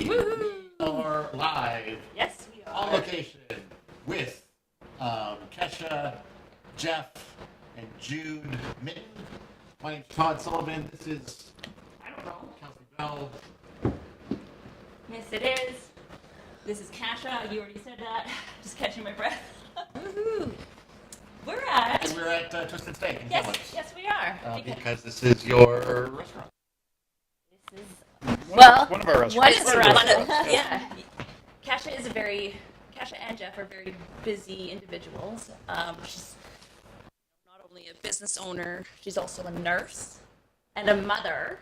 We are live. Yes, we are. On location with Kasha, Jeff, and Jude Mitton. My name's Todd Sullivan. This is, I don't know, Kelsey Bell. Yes, it is. This is Kasha. You already said that. Just catching my breath. Woohoo! We're at Twisted Steak in Kamloops. Yes, we are. Because this is your restaurant. This is One of our restaurants. One of the restaurants. Yeah. Kasha and Jeff are very busy individuals. She's not only a business owner, she's also a nurse and a mother.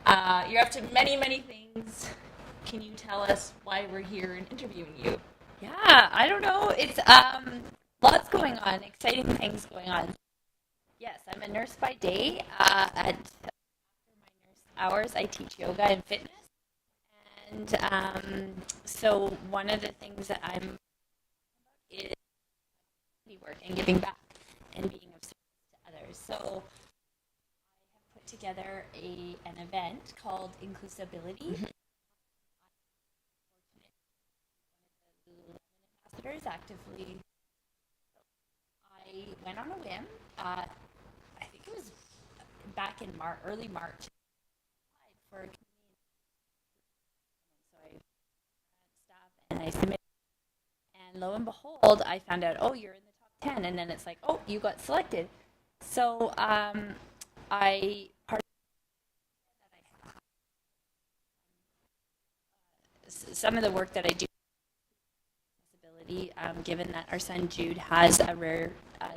You're up to many, many things. Can you tell us why we're here and interviewing you? Yeah, I don't know. It's lots going on, exciting things going on. Yes, I'm a nurse by day. After my nurse hours, I teach yoga and fitness. And so one of the things that I'm is work and giving back and being of service to others. So I have put together an event called InclusiABILity. Mm-hmm. Ambassadors actively. I went on a whim. I think it was back in early March. For a so I staff and I submitted, and lo and behold, I found out, oh, you're in the top 10, and then it's like, oh, you got selected. So some of the work that I do. Given that our son Jude has a rare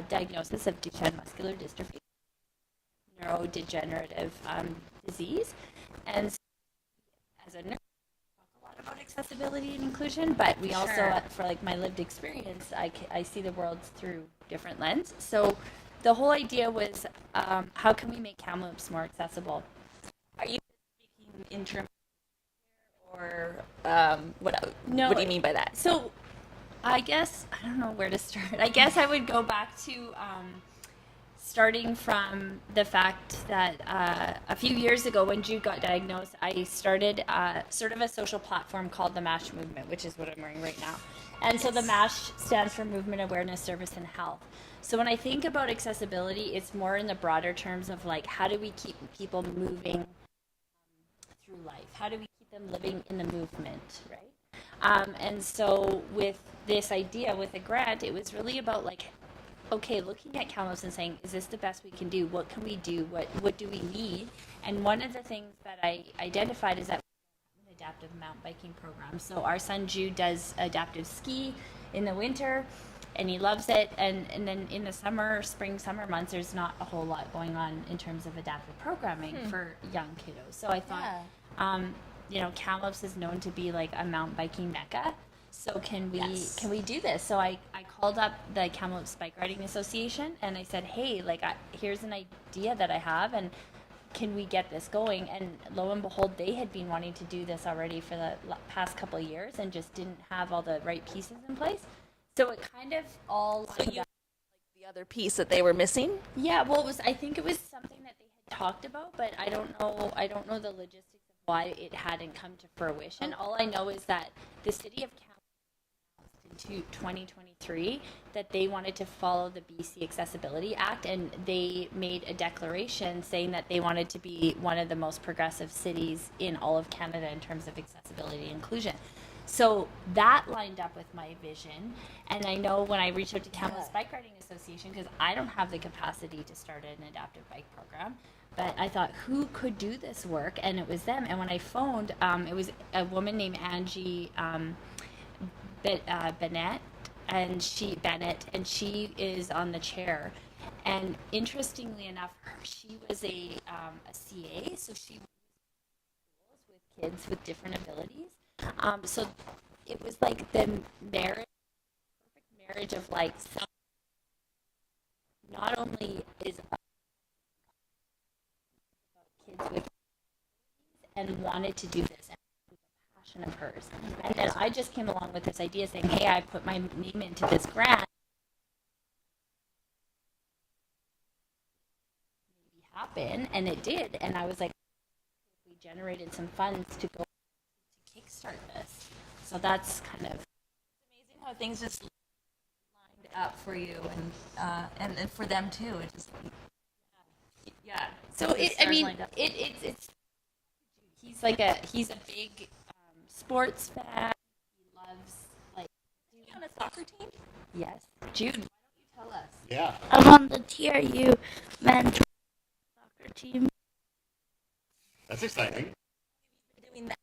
diagnosis of Duchenne muscular dystrophy, neurodegenerative disease, and so as a nurse, we talk a lot about accessibility and inclusion, but we also, for like my lived experience, I see the world through different lenses. So the whole idea was, how can we make Kamloops more accessible? Are you speaking in terms or what do you mean by that? So I guess, I don't know where to start. I guess I would go back to starting from the fact that a few years ago when Jude got diagnosed, I started sort of a social platform called the MASH movement, which is what I'm wearing right now. And so the MASH stands for Movement, Awareness, Service, and Health. So when I think about accessibility, it's more in the broader terms of like, how do we keep people moving through life? How do we keep them living in the movement, right? And so with this idea, with a grant, it was really about like, okay, looking at Kamloops and saying, is this the best we can do? What can we do? What do we need? And one of the things that I identified is that we have an adaptive mountain biking program. So our son Jude does adaptive ski in the winter, and he loves it. And then in the spring, summer months, there's not a whole lot going on in terms of adaptive programming for young kiddos. So I thought, Kamloops is known to be like a mountain biking mecca. So can we do this? So I called up the Kamloops Bike Riding Association and I said, hey, here's an idea that I have, and can we get this going? And lo and behold, they had been wanting to do this already for the past couple of years and just didn't have all the right pieces in place. So it kind of all lined up. The other piece that they were missing? Yeah, well, I think it was something that they had talked about, but I don't know the logistics of why it hadn't come to fruition. All I know is that the city of Kamloops in 2023 that they wanted to follow the BC Accessibility Act, and they made a declaration saying that they wanted to be one of the most progressive cities in all of Canada in terms of accessibility and inclusion. So that lined up with my vision, and I know when I reached out to Kamloops Bike Riding Association, because I don't have the capacity to start an adaptive bike program, but I thought, who could do this work? And it was them. And when I phoned, it was a woman named Angie Bennett, and she is on the chair. And interestingly enough, she was a CA, so she was with kids with different abilities. So it was like the perfect marriage of like, not only is about kids with and wanted to do this, and it was a passion of hers. And then I just came along with this idea saying, hey, I put my name into this grant. Maybe happen, and it did. And I was like, we generated some funds to go to kickstart this. So that's kind of Amazing how things just lined up for you and for them too. It just yeah. so. It's he's a big sports fan. He loves like. Is he on a soccer team? Yes, Jude. Why don't you tell us? Yeah. I'm on the TRU men's soccer team. That's exciting. Doing that.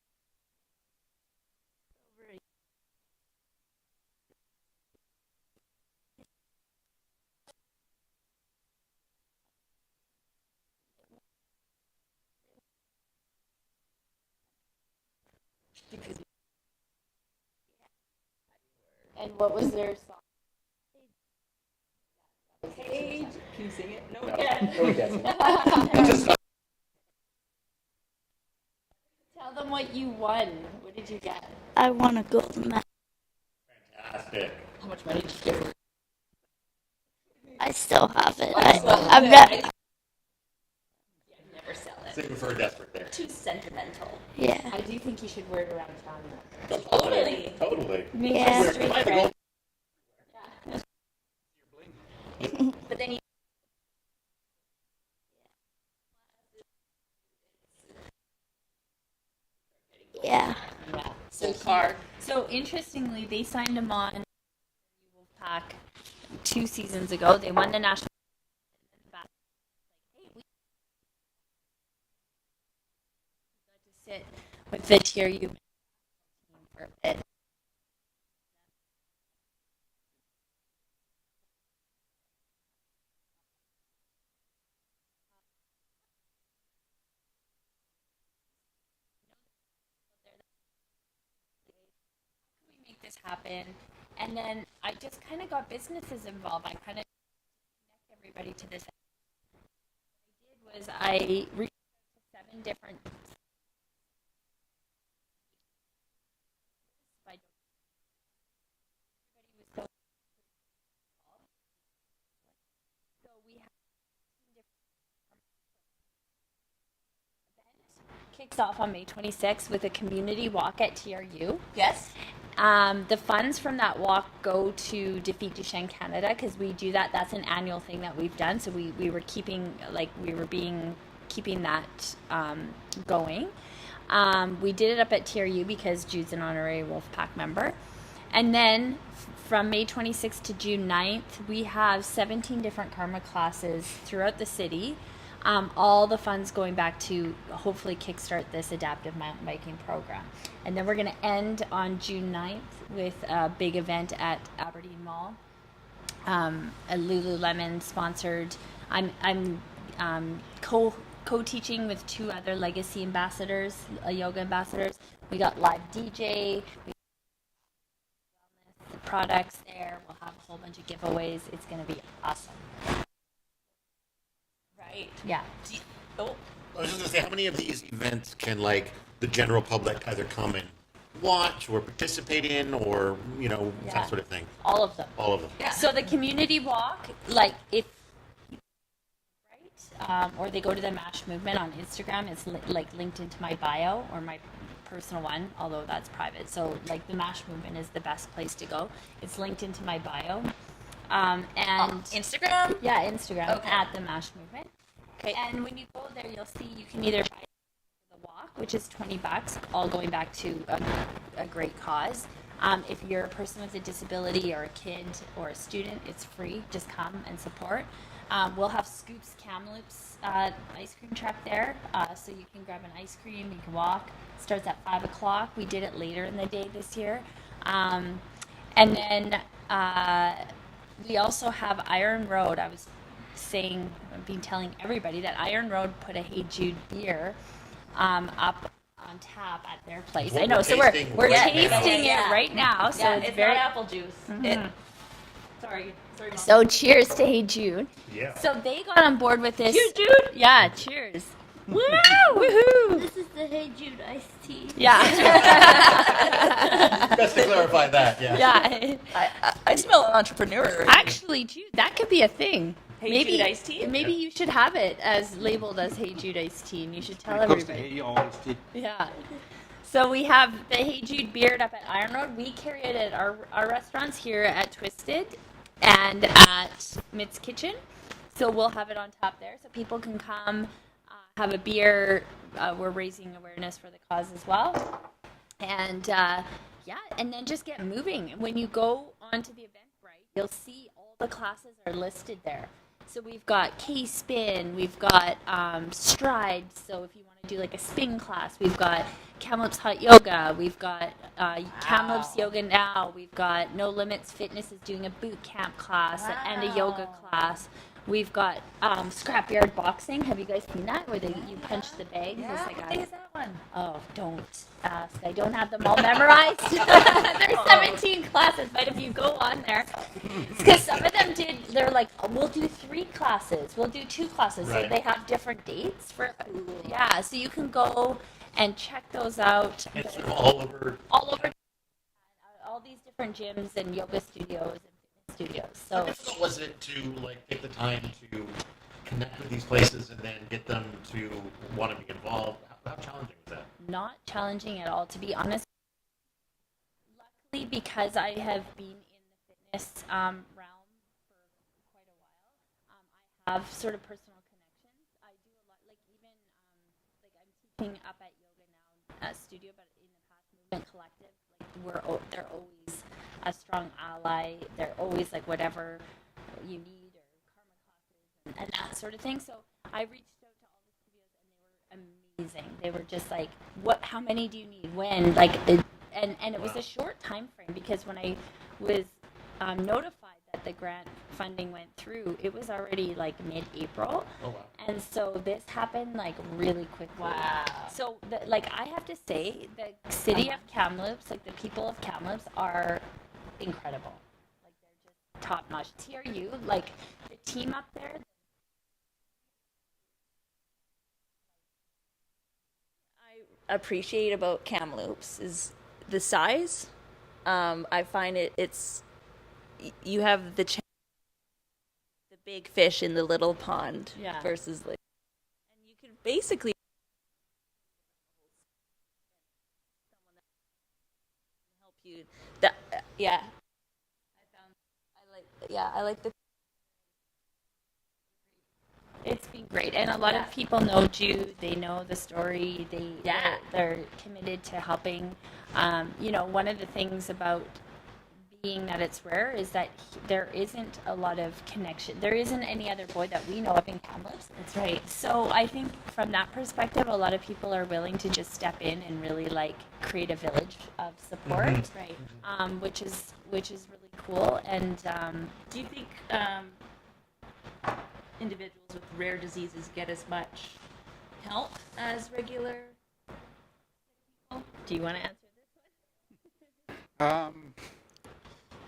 And what was their song? Paige, can you sing it? No, we No, can't. no, we can't. Just Tell them what you won. What did you get? I won a gold medal. fantastic. How much money did you get? I still have it. I'm never sell it. Save it for a desperate there. Too sentimental. Yeah. I do think you should wear it around town. Totally. Totally. Yeah. We're trying to go- But then you. Yeah. Yeah. So car. So interestingly, they signed him on Wolfpack 2 seasons ago. They won the national. We got to sit with the TRU team for a bit. We make this happen, and then I just kind of got businesses involved. I kind of connect everybody to this. What I did was I reached out to 7 different. Everybody was so we have kicks off on May 26th with a community walk at TRU. Yes. The funds from that walk go to Defeat Duchenne Canada because we do that. That's an annual thing that we've done. So we were keeping that going. We did it up at TRU because Jude's an honorary Wolfpack member. And then from May 26th to June 9th, we have 17 different Karma classes throughout the city. All the funds going back to hopefully kickstart this adaptive mountain biking program. And then we're going to end on June 9th with a big event at Aberdeen Mall. A Lululemon sponsored. I'm co-teaching with 2 other legacy ambassadors, yoga ambassadors. We got live DJ. We got products there. We'll have a whole bunch of giveaways. It's going to be awesome. Right. Yeah. Oh. I was just gonna say, how many of these events can like the general public either come and watch or participate in, or Yeah. that sort of thing? All of them. All of them. Yeah. So the community walk, like if or they go to the MASH movement on Instagram, it's linked into my bio or my personal one, although that's private. So like the MASH movement is the best place to go. It's linked into my bio. And Instagram? yeah, Instagram Okay. at the MASH movement. Okay. And when you go there, you'll see you can either buy the walk, which is $20, all going back to a great cause. If you're a person with a disability or a kid or a student, it's free. Just come and support. We'll have Scoops Kamloops ice cream truck there, so you can grab an ice cream. You can walk. It starts at 5 o'clock. We did it later in the day this year, and then we also have Iron Road. I've been telling everybody that Iron Road put a Hey Jude beer up on tap at their place. I know, so we're tasting it right now. So Yeah, it's very not apple juice. Sorry, Mom. So cheers to Hey Jude. Yeah. So they got on board with this. Cheers, Jude. Yeah, cheers. Woo! Woohoo! This is the Hey Jude iced tea. Yeah. Best to clarify that. Yeah. Yeah. I smell an entrepreneur. Actually, Jude, that could be a thing. Hey Jude iced tea? Maybe you should have it as labeled as Hey Jude iced tea, and you should tell When it comes to everybody. hey, you always did. Yeah. So we have the Hey Jude beard up at Iron Road. We carry it at our restaurants here at Twisted and at Mitt's Kitchen. So we'll have it on top there so people can come have a beer. We're raising awareness for the cause as well. And and then just get moving. When you go onto the Eventbrite, you'll see all the classes are listed there. So we've got K-Spin, we've got Stride, so if you want to do like a spin class, we've got Kamloops Hot Yoga, we've got Kamloops Yoga Now, we've got No Limits Fitness is doing a boot camp class and a yoga class. We've got Scrapyard Boxing. Have you guys seen that? Where you punch the bags? Yeah, It's like what day is that one? Oh, don't ask. I don't have them all memorized. There's 17 classes, but if you go on there, because some of them they're like, we'll do 3 classes, we'll do 2 classes. Right. So they have different dates for, so you can go and check those out. It's sort of all over. All these different gyms and yoga studios and fitness studios. How So difficult was it to take the time to connect with these places and then get them to want to be involved? How challenging was that? not challenging at all, to be honest. Luckily, because I have been in the fitness realm for quite a while, I have sort of personal connections. I do a lot, like even like I'm teaching up at Yoga Now studio, but in the past Movement Collective, like they're always a strong ally. They're always like whatever you need or karma classes and that sort of thing. So I reached out to all the studios and they were amazing. They were just like, "What? How many do you need? When?" And it was a short time frame because when I was notified that the grant funding went through, it was already like mid-April. Oh, wow. And so this happened like really quickly. Wow. So I have to say, the city of Kamloops, like the people of Kamloops, are incredible. Like they're just top notch. TRU, like the team up there. I appreciate about Kamloops is the size. I find it's you have the big fish in the little pond versus like, and you could basically someone that can help you. That I like the. It's been great, and a lot of people know Jude. They know the story. They're committed to helping. One of the things about being that it's rare is that there isn't a lot of connection. There isn't any other boy that we know of in Kamloops. That's right. So I think from that perspective, a lot of people are willing to just step in and really like create a village of support, Right. which is really cool. And Do you think individuals with rare diseases get as much help as regular people? do you want to answer this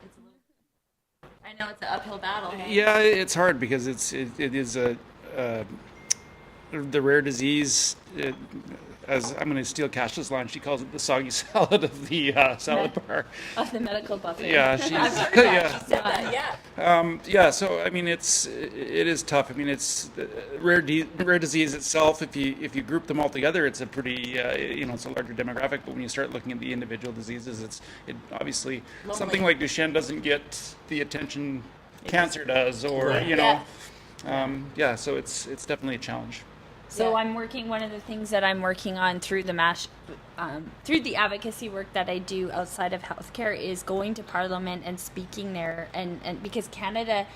It's a little. I know it's an uphill battle. Hey? Yeah, it's hard because it is the rare disease. As I'm going to steal Kasha's line, she calls it the soggy salad of the salad bar. of the medical buffet? Yeah, she's I've heard that. yeah. She said that, yeah. So I mean, it is tough. I mean, it's rare disease itself. If you group them all together, it's a pretty it's a larger demographic. But when you start looking at the individual diseases, it obviously Lonely. something like Duchenne doesn't get the attention cancer does, or Right. So it's definitely a challenge. So Yeah. one of the things that I'm working on through through the advocacy work that I do outside of healthcare is going to Parliament and speaking there, and because Canada,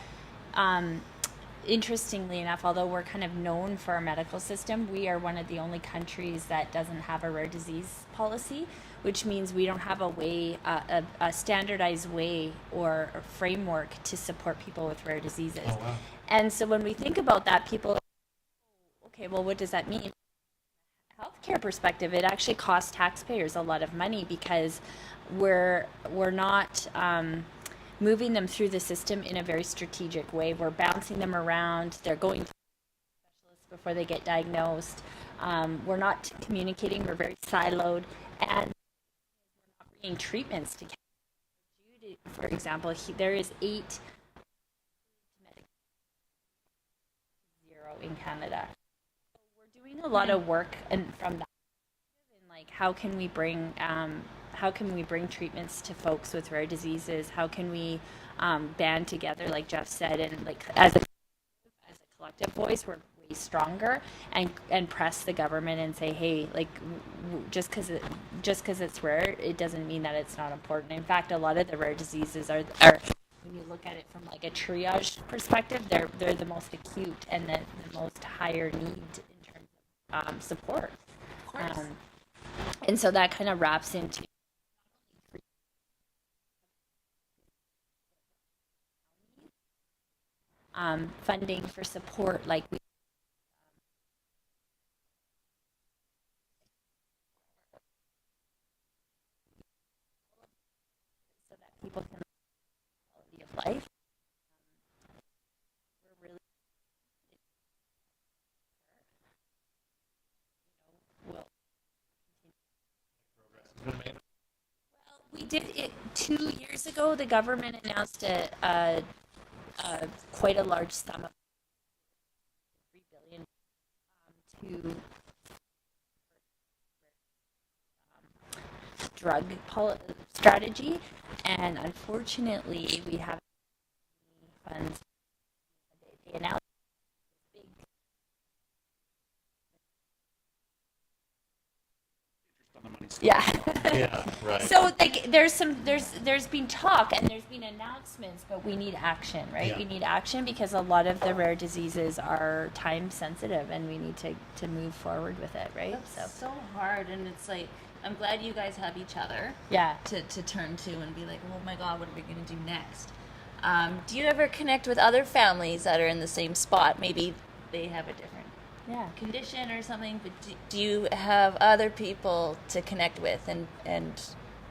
interestingly enough, although we're kind of known for our medical system, we are one of the only countries that doesn't have a rare disease policy, which means we don't have a standardized way or a framework to support people with rare diseases. Oh, wow. And so when we think about that, people, okay, well, what does that mean? Healthcare perspective, it actually costs taxpayers a lot of money because we're not moving them through the system in a very strategic way. We're bouncing them around. They're going to specialists before they get diagnosed. We're not communicating. We're very siloed, and we're not bringing treatments to. For example, there is 8 0 in Canada. We're doing a lot of work and from that, and like like how can we bring treatments to folks with rare diseases? How can we band together, like Jeff said, and like as a collective voice, we're way stronger, and press the government and say, hey, like just because it's rare, it doesn't mean that it's not important. In fact, a lot of the rare diseases are when you look at it from like a triage perspective, they're the most acute and the most higher need in terms of support. Of course. And so that kind of wraps into funding for support, like we so that people can have quality of life. We're really, well, we did it 2 years ago. The government announced quite a large sum of $3 billion to drug strategy, and unfortunately, we have funds. They announced big. Yeah. Yeah, right. So like there's been talk and there's been announcements, but we need action, right? Yeah. We need action because a lot of the rare diseases are time sensitive and we need to move forward with it, right? That's so hard, and it's like I'm glad you guys have each other Yeah. to turn to and be like, oh my God, what are we gonna do next? Do you ever connect with other families that are in the same spot? Maybe they have a different Yeah. condition or something, but do you have other people to connect with and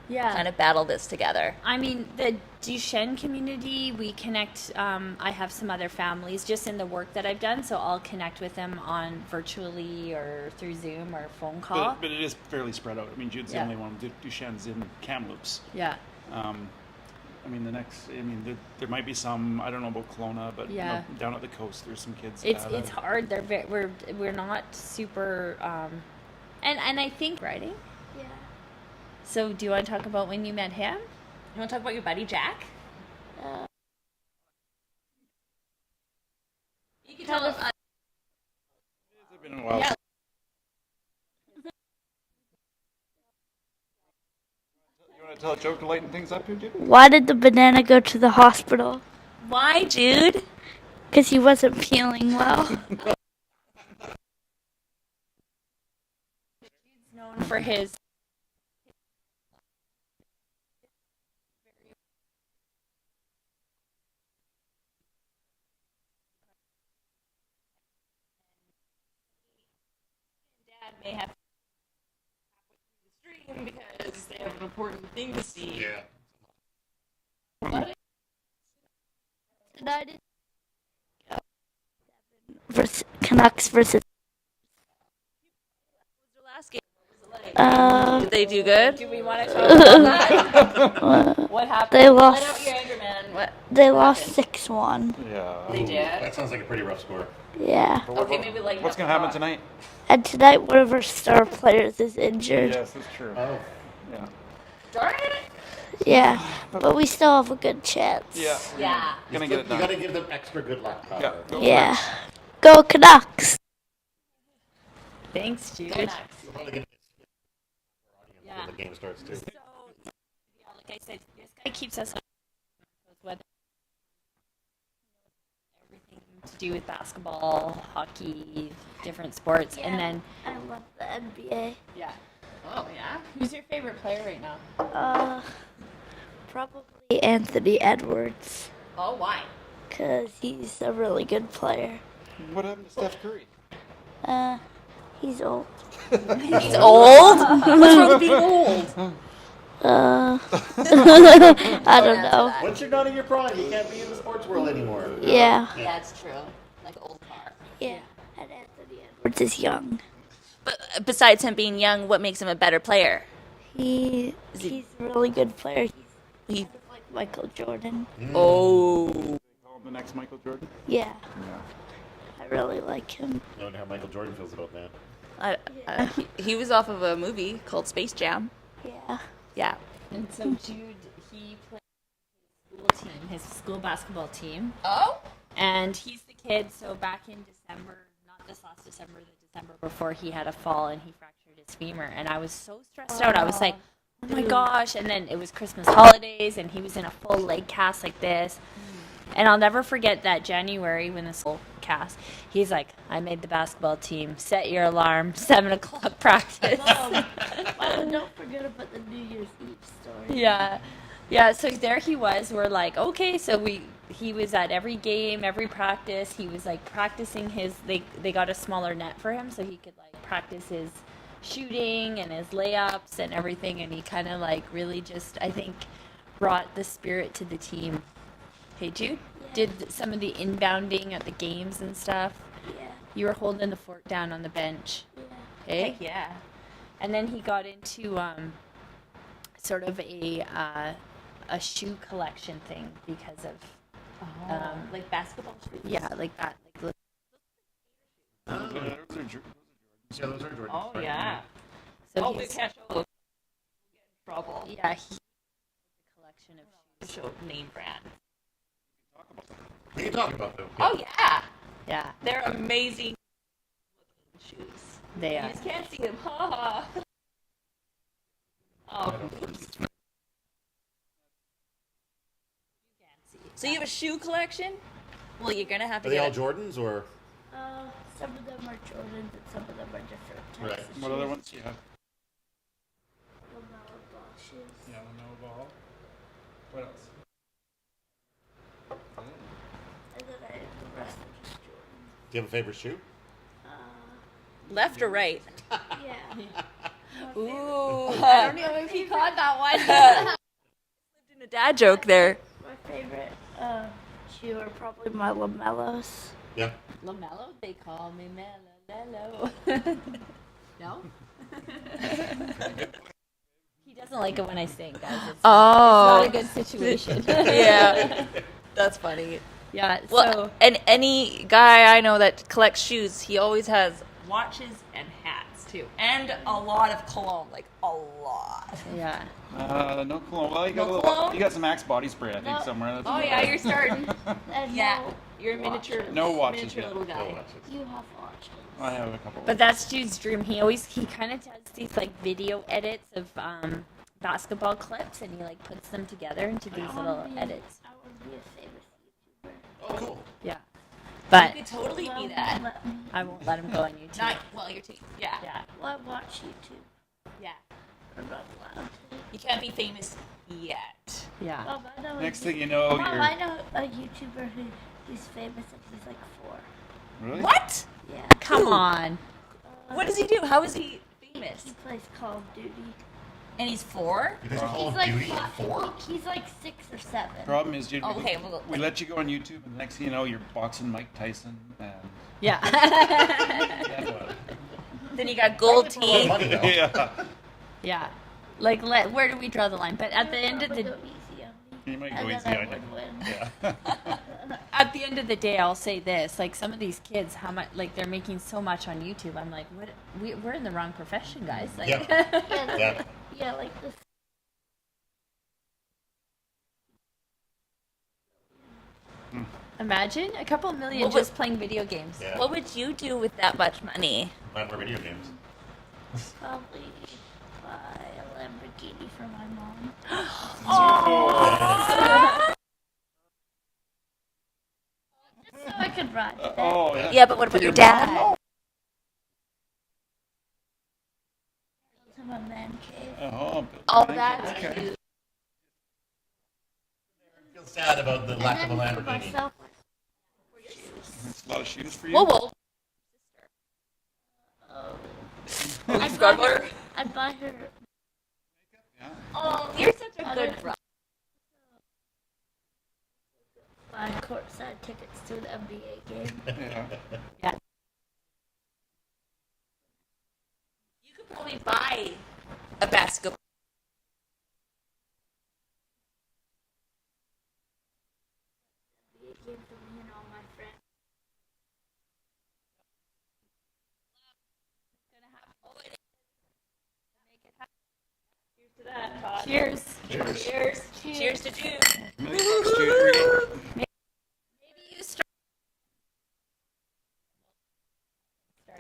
Yeah. kind of battle this together? I mean, the Duchenne community, we connect, I have some other families just in the work that I've done, so I'll connect with them on virtually or through Zoom or phone call. But it is fairly spread out. I mean, Jude's the Yeah. only one. Duchenne's in Kamloops. Yeah. I mean, there might be some, I don't know about Kelowna, but Yeah. down at the coast, there's some kids. that It's have it's it. hard. We're not super, and I think writing. Yeah. So do you want to talk about when you met him? You want to talk about your buddy Jack? You can tell us. It's been a while. Yeah. You want to tell a joke to lighten things up here, Jude? Why did the banana go to the hospital? Why, Jude? Because he wasn't feeling well. He's known for his. Dad may have the stream because they have an important thing to see. Yeah. United versus Canucks versus. What was the last game? Did they do good? Do we want to talk about that? What happened? They Let out lost. your anger, man. What? They lost 6-1. Yeah. They did. That sounds like a pretty rough score. Yeah. Okay, maybe like. What's going to happen tonight? And tonight, one of our star players is injured. Yes, that's true. Oh. Yeah. Darn it! Yeah. But we still have a good chance. Yeah. Yeah. Gonna get it You done. gotta give them extra good luck. Yeah. Go for Yeah. it. Go Canucks. Thanks, Jude. Go Canucks. You wanna get Yeah. when the game starts too. So, yeah, like I said, this guy keeps us on whether everything to do with basketball, hockey, different sports, and then I love the NBA. yeah. Oh yeah. Who's your favorite player right now? Probably Anthony Edwards. Oh, why? Because he's a really good player. What happened to Steph Curry? He's old. He's old? What's wrong with being old? I don't know. Once you're not in your prime, you can't be in the sports world anymore. Yeah. Yeah, it's true. Like old car. Yeah. And Anthony Edwards is young. But besides him being young, what makes him a better player? He's a really good player. He- He's like Michael Jordan. Oh. Call him the next Michael Jordan? Yeah. I really like him. I wonder how Michael Jordan feels about that. He was off of a movie called Space Jam. Yeah. Yeah. And so Jude, he played his school basketball team. Oh? And he's the kid, so back in December, not this last December, the December before, he had a fall and he fractured his femur. And I was so stressed out. I was like, oh my gosh. And then it was Christmas holidays and he was in a full leg cast like this. And I'll never forget that January when this whole cast, he's like, I made the basketball team. Set your alarm, 7 o'clock practice. Mom, don't forget about the New Year's Eve story. Yeah. Yeah, so there he was. We're like, okay, so he was at every game, every practice. He was like practicing they got a smaller net for him so he could like practice his shooting and his layups and everything. And he kind of like really just, I think, brought the spirit to the team. Hey, Jude? Yeah. Did some of the inbounding at the games and stuff. Yeah. You were holding the fort down on the bench. Yeah. Hey? Heck yeah. And then he got into sort of a shoe collection thing because of Like basketball shoes? yeah, like that. Like Oh. Those are Jordans. Yeah, those are Jordans. Oh, right? yeah. so Oh, he's, big cash. Oh, get in trouble. yeah, he a collection of shoes. Show name brand. We can talk about them. Oh, yeah. Yeah, They're amazing looking shoes. they You are. just can't see them. Ha ha. Oh. So you have a shoe collection? Well, you're gonna have to Are they all get Jordans or? Some of them are Jordans and some of them are different types Right. of What shoes. other ones do you have? LaMelo Ball shoes. Yeah, Lenovo Ball. What else? And then the rest are just Jordans. Do you have a favorite shoe? left or right. Yeah. Ooh. I don't know if he caught that one. Lived in a dad joke there. My favorite shoe are probably my LaMelos. Yeah. LaMelo, they call me Mello. No? He doesn't like it when I sing, guys. It's Oh. not a good situation. Yeah. That's funny. Yeah, Well, so and any guy I know that collects shoes, he always has watches and hats too, and a lot of cologne, like a lot. yeah. No cologne. Well, you got No a little. cologne? You got some Axe body spray, I think, No. somewhere. That's Oh yeah, you're starting. And Yeah, no you're a miniature. watches. No watches Miniature yet. little guy. No watches. You have watches. I have a couple. But that's Jude's dream. He kind of does these like video edits of basketball clips, and he like puts them together into these little edits. I want to be a famous YouTuber. Oh, cool. Yeah. You But could totally Well, be that. let me- I won't let him go on YouTube. Not well, you're too. Yeah. Yeah. Well, I watch YouTube. Yeah. I'm not allowed to. You can't be famous yet. Yeah. Mom, I know Next a thing you know, Mom, you're I know a YouTuber who's famous and he's like 4. really. What? Yeah. Come on. What does he do? How is he famous? He plays Call of Duty. And he's 4? You guys Call He's of like Duty at fi- 4? He's like 6 or 7. Problem is, Jude, Oh, okay, well, we let you go on YouTube, and next thing you know, you're boxing Mike Tyson, and Yeah. that's what. Then you got gold For teeth. money, though. Yeah. Yeah. Like, where do we draw the line? But at the end of I would the go easy on me. You might And go then easy I on would you. win. Yeah. at the end of the day, I'll say this: like some of these kids, how much like they're making so much on YouTube. I'm like, what? We're in the wrong profession, guys. Like, Yeah. Yeah, Yeah. yeah, like this. imagine a couple million What would- just playing video games. Yeah. What would you do with that much money? Buy more video games. Probably buy a Lamborghini for my mom. Just so I could ride with it. Oh, yeah. Yeah, but what about your dad? To my man cave. Oh, Oh, that's okay. cute. I feel sad about the lack of a And then for Lamborghini. myself, That's a lot of shoes for you. Whoa, whoa. I'd Got buy her, her? I'd buy her Yeah. Oh, you're such a good brother. buy courtside tickets to an NBA game. Yeah. You could probably buy a basketball. NBA game for me and all my friends. To that, Todd. Cheers. Cheers. Cheers. Cheers to Jude. Million bucks, Jude. Here we go. Maybe you start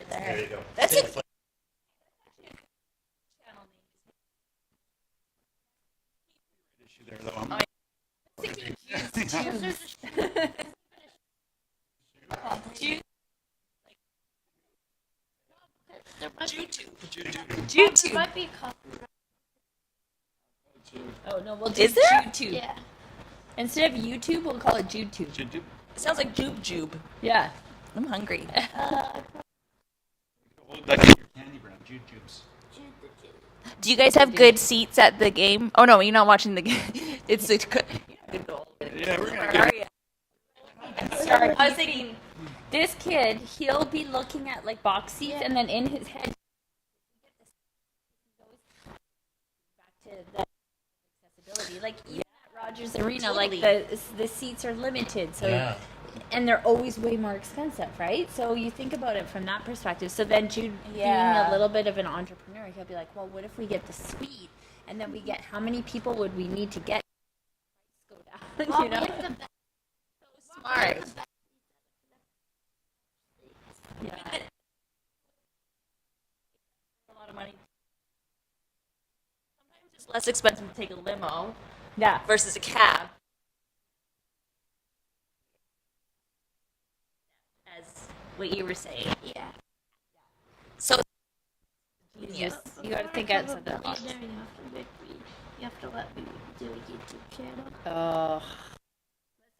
There there. you go. That's Same it. place. Issue there, though. Jude. There might be, Jude. might be copyright. Oh no, we'll do Is there? JudeTube. Yeah. Instead of YouTube, we'll call it JudeTube. Jude, It sounds like Jube. Yeah. I'm hungry. like your candy brand, Jude Jubes. Do you guys have good seats at the game? Oh no, you're not watching the game. It's a good goal. Yeah, we're gonna Where are you? Sorry. I was thinking. This kid, he'll be looking at like box seats, and then in his head, back to the accessibility. Like even at Rogers Arena, Totally. like the seats are limited, so Yeah. and they're always way more expensive, right? So you think about it from that perspective. So then Jude, being Yeah. a little bit of an entrepreneur, he'll be like, well, what if we get the suite, and then we get how many people would we need to get? Go down, you know? Smart. Yeah. A lot of money. Sometimes it's less expensive to take a limo Yeah. versus a cab. As what you were saying. Yeah. So Yes. You got to think outside the Probably box. there you have to make me. You have to let me do a YouTube channel. Oh. Let's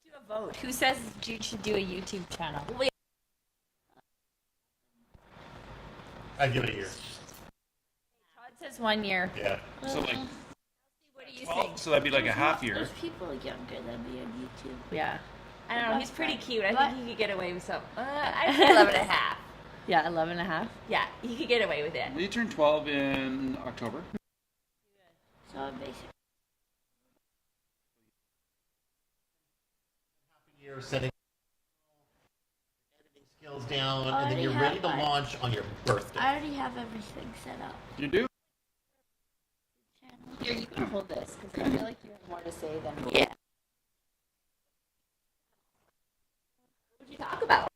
do a vote. Who says Jude should do a YouTube channel? I'd give it a year. Todd says 1 year. Yeah. So like, What do you 12, think? so that'd be like a half year. There's people younger than me on YouTube. Yeah. I don't know. He's pretty cute. I What? think he could get away with some. I'd say 11 and a half. Yeah, 11 and a half. Yeah, he could get away with it. You turn 12 in October. So I'm basically. Year setting editing skills down, and then Already you're have ready to mine. launch on your birthday. I already have everything set up. You do? Channel. Here, you can hold this because I feel like you have more to say than me. Yeah. What would you talk about?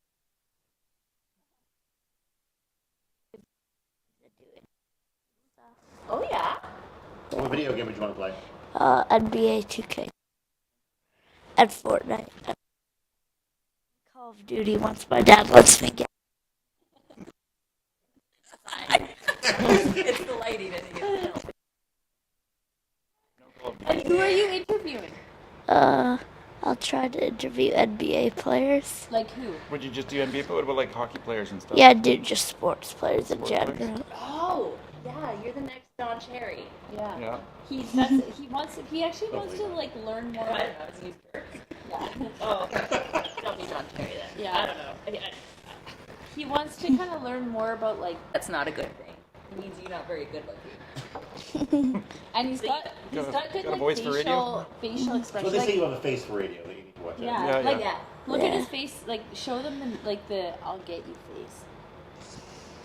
Oh, yeah. What video game would you want to play? NBA 2K. And Fortnite. Call of Duty once my dad lets me get. It's the lighting, I think. And who are you interviewing? I'll try to interview NBA players. Like who? Would you just do NBA, but what about like hockey players and stuff? Yeah, I do just sports players in Sports players? general. Oh, yeah, you're the next Don Cherry. Yeah. Yeah. He actually wants to like learn more. I don't know, it's a new jerk. Yeah. Oh, don't be Don Cherry then. Yeah. I don't know. He wants to kind of learn more about like, That's not a good thing. It means you're not very good looking. and he's got Got good a like voice for radio? facial So expression. they say Like, you have a face for radio that you need to watch out. yeah, Yeah, like yeah. look at Yeah. his face. Like show them the I'll get you face.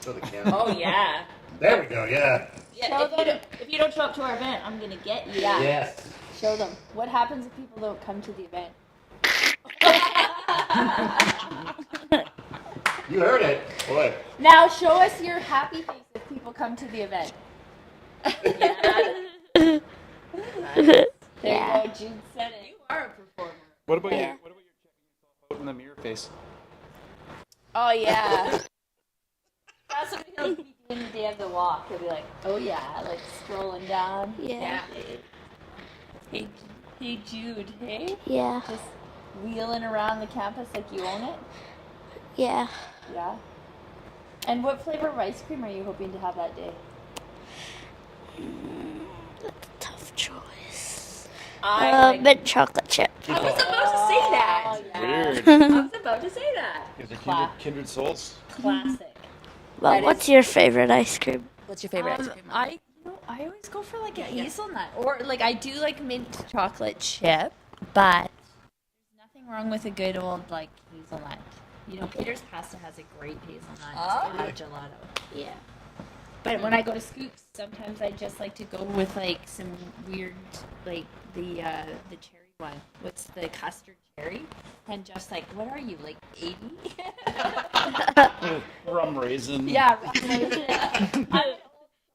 Show the camera. Oh, yeah. There we go. Yeah. Yeah, Show if you don't show up to our event, I'm gonna get you. Yeah. Yes. Show them what happens if people don't come to the event. You heard it. Boy. Now show us your happy face if people come to the event. Yeah. There Yeah. you go, Jude said it. You are a performer. What about Yeah. you? What about you checking yourself out in the mirror face? Oh yeah. That's what he'll be doing the day of the walk. He'll be like, oh yeah, like scrolling down. Yeah. Hey, hey Jude, hey? Yeah. Just wheeling around the campus like you own it? Yeah. Yeah. And what flavor of ice cream are you hoping to have that day? That's a tough choice. I Mint chocolate chip. was about to say that. Oh, yeah. Weird. I was about to say that. Is it Clap. kindred souls? Classic. Well, That what's your favorite ice cream? What's your favorite ice cream? I always go for like a hazelnut, or like I do like mint chocolate chip, but there's nothing wrong with a good old like hazelnut. You know, Peter's Pasta has a great hazelnut Oh. gelato. Yeah. But when I go to Scoops, sometimes I just like to go with like some weird, like the cherry one. What's the custard cherry? And just like, what are you, like 80? Rum raisin. Yeah, I'm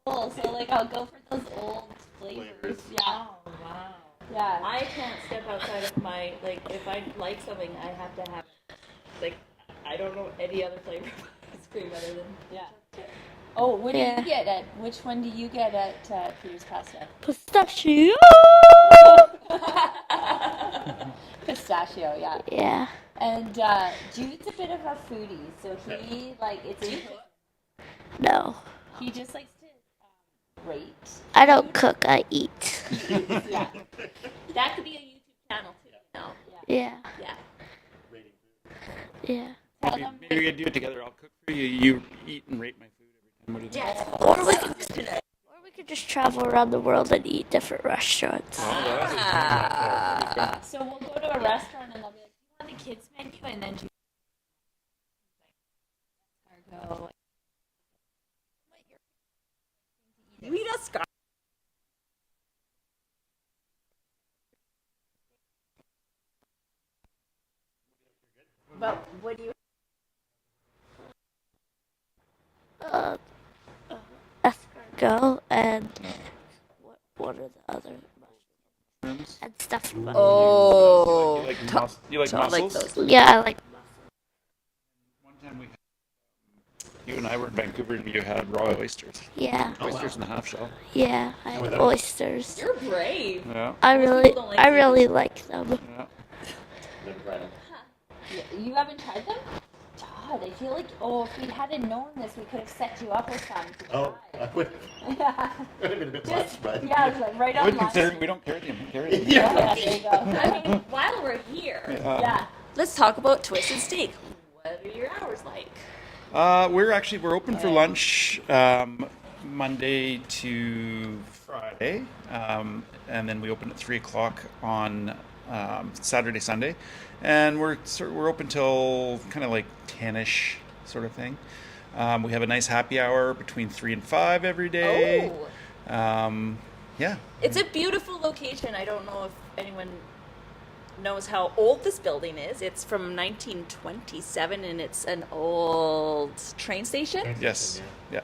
old, so like I'll go for those old flavors. Yeah. Oh, wow. Yeah. I can't step outside of my, like, if I like something, I have to have, like, I don't know any other flavor of ice cream other than, Yeah. Oh, what do Yeah. you get at? Which one do you get at Peter's Pasta? Pistachio. Pistachio, yeah. Yeah. And Jude's a bit of a foodie, so he like it's No. he just likes to rate. I don't cook, I eat. Yeah. that could be a YouTube channel too. No. Yeah. Yeah. Yeah. Tell Maybe, them. maybe we could do it together. I'll cook for you. You eat and rate my food every time. What do you think? Or we could just travel around the world and eat different restaurants. So we'll go to a restaurant and they'll be like, "You want the kids menu?" And then Jude's like, "Go." You eat a scar. But what do you? Escargot and what are the other Mushrooms? and stuffed mushrooms. Oh, You like Todd like mussels? those. Yeah, I like. One time you and I were in Vancouver and you had raw oysters. Yeah, Oysters in the half shell. yeah, I Oh, like that- oysters. You're brave. Yeah. I really, don't like I seafood. really like them. Yeah. Never tried them. You haven't tried them? God, I feel like if we hadn't known this, we could have set you up with some to Oh, try. I would Yeah. have been a bit much, but Yeah, it's like right I on would lunch. consider we don't carry them. yeah. Yeah, there you go. I mean, while we're here, Yeah. Let's talk about Twisted Steak. what are your hours like? We're open for lunch Monday to Friday, and then we open at 3:00 on Saturday, Sunday, and we're open till kind of like 10ish sort of thing. We have a nice happy hour between 3 and 5 every day. Oh, Yeah. it's a beautiful location. I don't know if anyone knows how old this building is. It's from 1927, and it's an old train station. Yes. Yeah.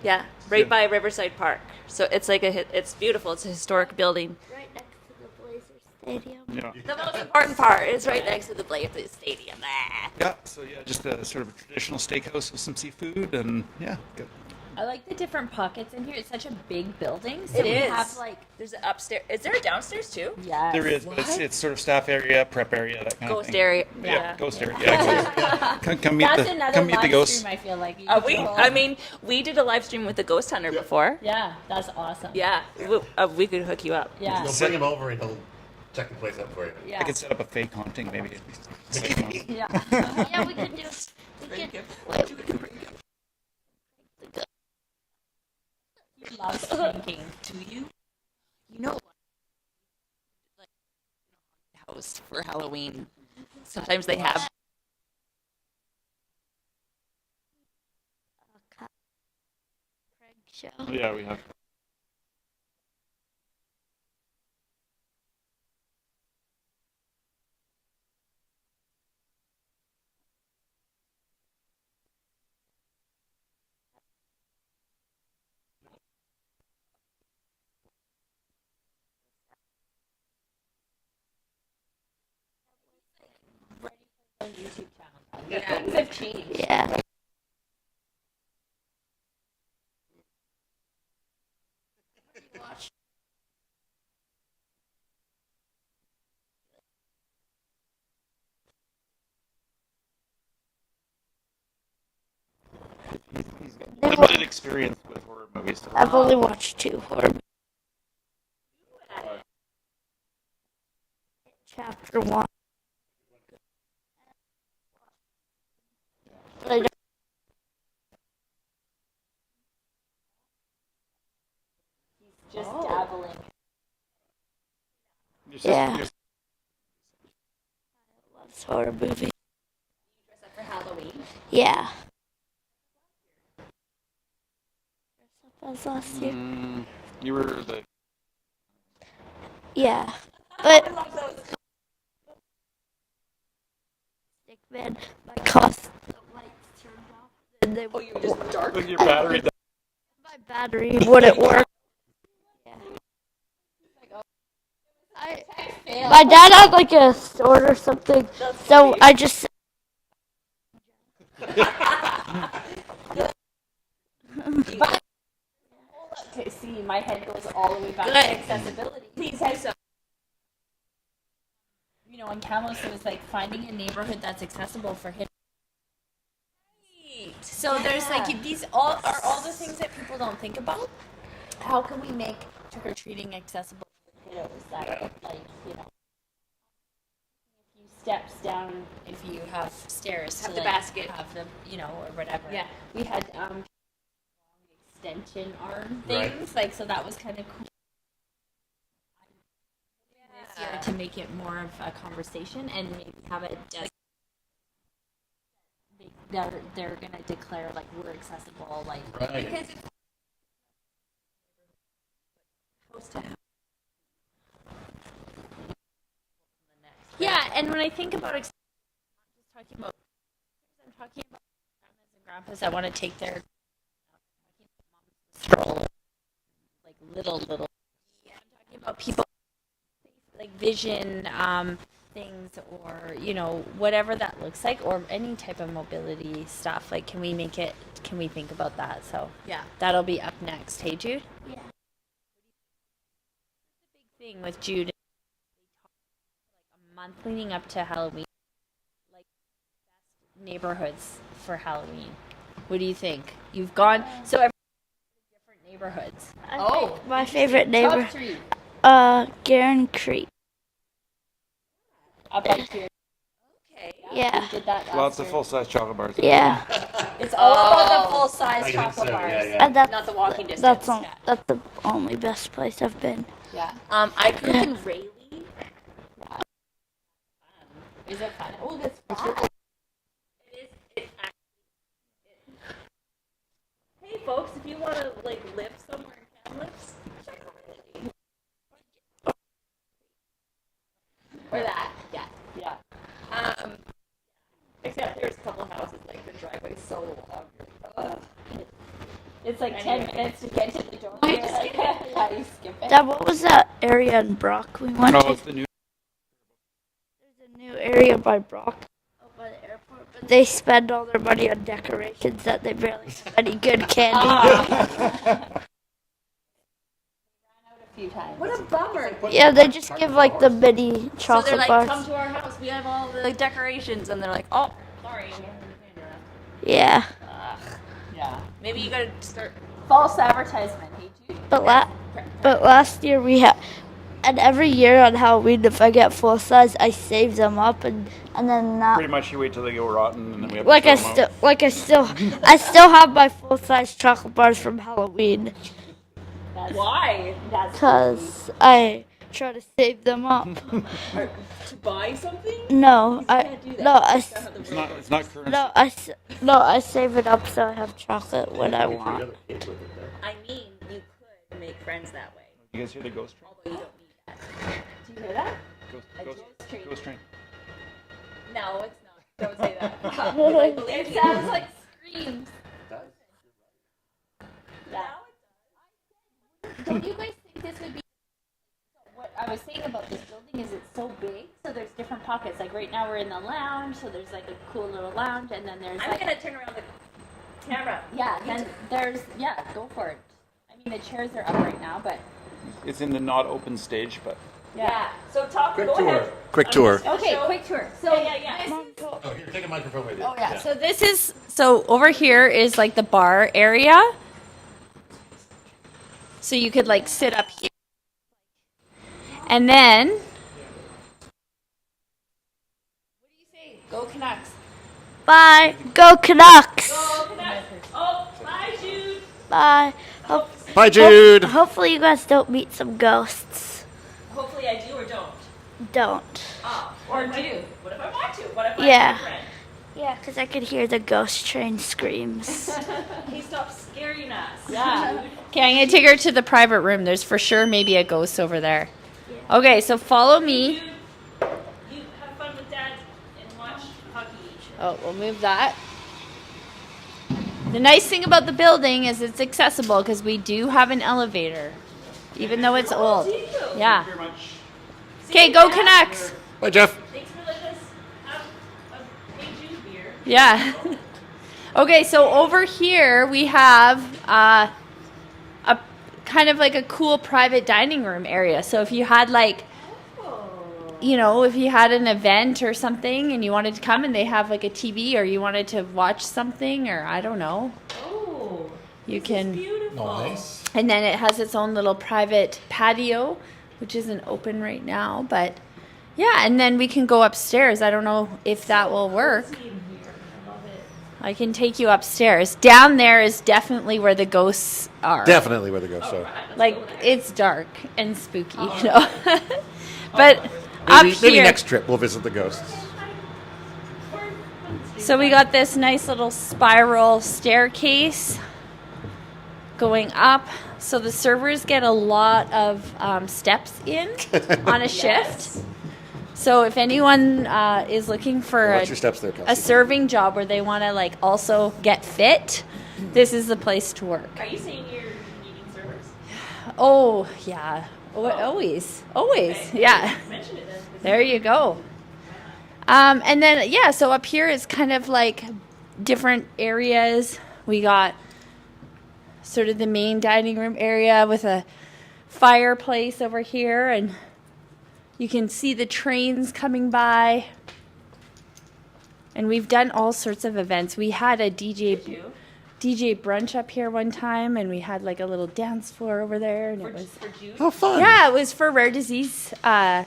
Yeah, right Yeah. by Riverside Park. So it's like it's beautiful. It's a historic building. Right next to the Blazers Stadium. Yeah. The most important part is right next to the Blazers Stadium. Ah. Yeah. So yeah, just a sort of a traditional steakhouse with some seafood, and yeah, good. I like the different pockets in here. It's such a big building. So It we is. have like There's an upstairs. Is there a downstairs too? yes. There is, but it's sort of staff area, prep area, that kind of Ghost thing. area. Yeah, ghost area. Yeah, exactly. Come meet That's the another come meet the live ghosts. stream. I feel like you We. could go- I mean, we did a live stream with the Ghost Hunter before. yeah, that's awesome. Yeah, we could hook you up. Yeah. You'll bring him over and he'll check the place out for you. Yeah. I could set up a fake haunting, maybe. Yeah. Yeah, we could do. We could. He loves drinking. Do you? You know, like house for Halloween. Sometimes they have. Craig show. Yeah, we have. YouTube channel. Yeah. Things have changed. Yeah. He's got limited experience with horror movies. I've only watched 2 horror movies. Chapter 1. But I don't. Just dabbling. Yeah. Loves horror movies. Dress up for Halloween. Yeah. was last year. You were the. Yeah, but man, my cost the lights turned off, and they Oh, you were just dark. Your battery. my battery wouldn't work. Yeah. My dad had like a sword or something, so I just. Okay, see, my head goes all the way back Good. to accessibility. Please say so. You know, in Kamloops, it was like finding a neighborhood that's accessible for him. So there's like these all are all the things that people don't think about. How can we make trick or treating accessible for kiddos that like, you know, a few steps down if you have stairs Have to the like, basket. have them, you know, or whatever. Yeah. We had extension arm Right. things, like, so that was kind of cool this year to make it more of a conversation and maybe have it just they're gonna declare like we're accessible, like Right. Because it's supposed to happen. yeah. And when I think about I'm talking about grandmas and grandpas that want to take their stroller, like little yeah, I'm talking about people like vision things, or you know, whatever that looks like, or any type of mobility stuff. Like, can we think about that? So Yeah. that'll be up next. Hey, Jude. Yeah. The big thing with Jude, like a month leading up to Halloween, like best neighborhoods for Halloween. What do you think? You've gone so every different neighborhoods. My favorite neighbor, Top 3 Garen Creek. up here. Okay. Yeah. We did that last Lots of year. full-size chocolate bars. Yeah, It's all about the full I size think chocolate so, bars. yeah, yeah. and that's Not the walking distance. that's the only best place I've been. Yeah. I grew up in Rayleigh. Is it fun? Oh, this fun. It's actually. Hey, folks, if you want to like live somewhere in Kamloops, check out Rayleigh. Or that, yeah. Except there's a couple houses like the driveway's so long. It's like 10 minutes to get to the door. Wait, You're like, yeah, you skip it. Dad, what was that area in Brock we went No, to? it's the new. There's a new area by Brock, by the airport, but they spend all their money on decorations that they barely have any good candy. A few times. What a bummer. Yeah, they just give like the mini So they're chocolate like, bars. come to our house. We have all the decorations, and they're like, oh, sorry. Yeah, Yeah. Maybe you gotta start. False advertisement. Hey, Jude. but last year we had, and every year on Halloween, if I get full size, I save them up, and then now. Pretty much, you wait till they go rotten, and then we have Like to I throw them out. still have my full size chocolate bars from Halloween Why? That's because I try to save them up. To buy something? No, can't do that. no, It's not current. I save it up so I have chocolate when I want. I mean, you could make friends that way. You guys hear the ghost train? Although you don't need that. Do you hear that? Ghost train. No, it's not. Don't say that. I believe It you. sounds like screams. Yeah. Don't you guys think this would be? What I was saying about this building is it's so big, so there's different pockets. Like right now we're in the lounge, so there's like a cool little lounge, and then there's I'm like gonna turn around the camera. then there's go for it. I mean the chairs are up right now, but It's in the not open stage, but Yeah. So talk. Quick go tour. ahead. Quick tour. okay, quick tour. So Yeah. Oh, here, take a microphone with you. Oh yeah. So this is over here is like the bar area. So you could like sit up here. And then what do you say? Go Canucks. Bye, go Canucks. Oh, bye, Jude. Bye. Bye, Jude. Hopefully you guys don't meet some ghosts. Hopefully I do or don't. Don't. Oh, or do. What if I want to? What if Yeah. I'm a friend? Yeah, because I could hear the ghost train screams. He stopped scaring us. Yeah. Okay, I'm going to take her to the private room. There's for sure maybe a ghost over there. Yeah. Okay, so follow me. You have fun with Dad and watch hockey. Oh, we'll move that. The nice thing about the building is it's accessible because we do have an elevator, even though it's old. Yeah. Thank you very much. Okay, go Canucks. Bye, Jeff. Thanks for letting us have a Hey Jude beer. Yeah. Okay, so over here we have a kind of like a cool private dining room area. So if you had like, you know, if you had an event or something and you wanted to come and they have like a TV or you wanted to watch something or I don't know. Oh, you can. beautiful. Nice. And then it has its own little private patio, which isn't open right now, but yeah, and then we can go upstairs. I don't know if that will work. I can take you upstairs. Down there is definitely where the ghosts are. Definitely where the ghosts are. Like it's dark and spooky, you know. But up Maybe here, next trip we'll visit the ghosts. so we got this nice little spiral staircase going up. So the servers get a lot of steps in on a shift. So if anyone is looking for Watch your steps there, Kelsey. a serving job where they want to like also get fit, this is the place to work. Are you saying you're needing servers? Oh yeah, always, Okay. yeah. Mention it then. There you go. And then yeah, so up here is kind of like different areas. We got sort of the main dining room area with a fireplace over here, and you can see the trains coming by. And we've done all sorts of events. We had a DJ brunch up here one time, and we had like a little dance floor over there, and it was For Jude? Oh, fun. yeah, it was for rare disease. Oh,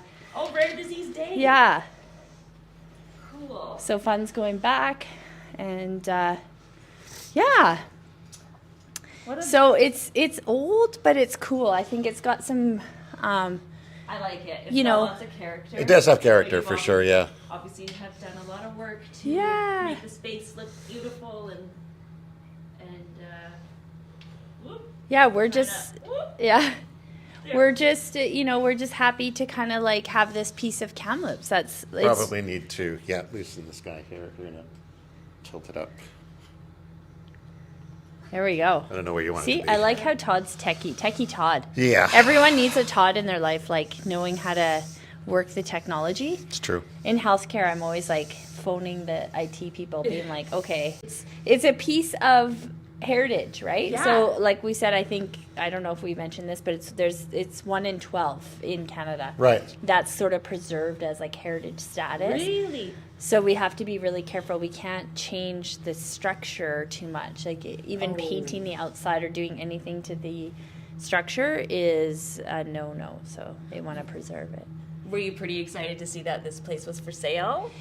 Rare Disease Day? Yeah, Cool. so fun's going back, and yeah. So it's old, but it's cool. I think it's got some. I like it. It's You got know, lots of character. It does have character, You've for sure, yeah. Obviously, you have done a lot of work to Yeah. make the space look beautiful and whoop, Yeah, we're kinda, just whoop. yeah. There. We're just we're just happy to kind of like have this piece of Kamloops. It's Probably need to, loosen the sky here. We're going to tilt it up. There we go. I don't know where you want it See, to be. I like how Todd's techie Todd. Yeah. Everyone needs a Todd in their life, like knowing how to work the technology. It's true. In healthcare, I'm always like phoning the IT people, being like, okay, it's a piece of heritage, right? Yeah. So, like we said, I don't know if we mentioned this, but it's 1 in 12 in Canada. Right. That's sort of preserved as like heritage status. Really? So we have to be really careful. We can't change the structure too much. Like even painting the outside or doing anything to the structure is a no-no. So they want to preserve it. Were you pretty excited to see that this place was for sale?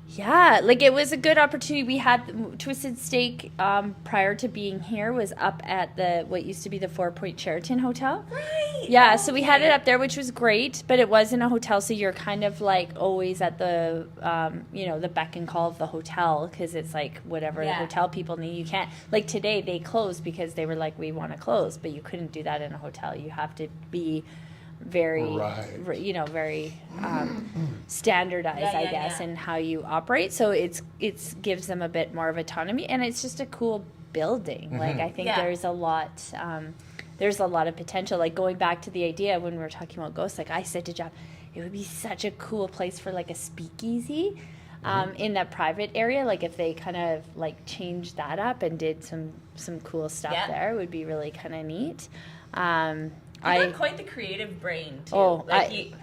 Yeah, like it was a good opportunity. We had Twisted Steak prior to being here was up at the what used to be the 4 Point Sheraton Hotel. Right. Yeah, so we had it up there, which was great, but it was in a hotel, so you're kind of like always at the the beck and call of the hotel because it's like whatever the Yeah. hotel people need. You can't like today they closed because they were like we want to close, but you couldn't do that in a hotel. You have to be very Right. very standardized, Yeah, I yeah, guess, yeah. in how you operate. So it's gives them a bit more of autonomy, and it's just a cool building. Like I think Yeah. there's a lot of potential. Like going back to the idea when we were talking about ghosts, like I said to Jeff, it would be such a cool place for like a speakeasy. In that private area, like if they kind of like changed that up and did some cool stuff Yeah. there, it would be really kind of neat. You got quite the creative brain, too. Oh, Like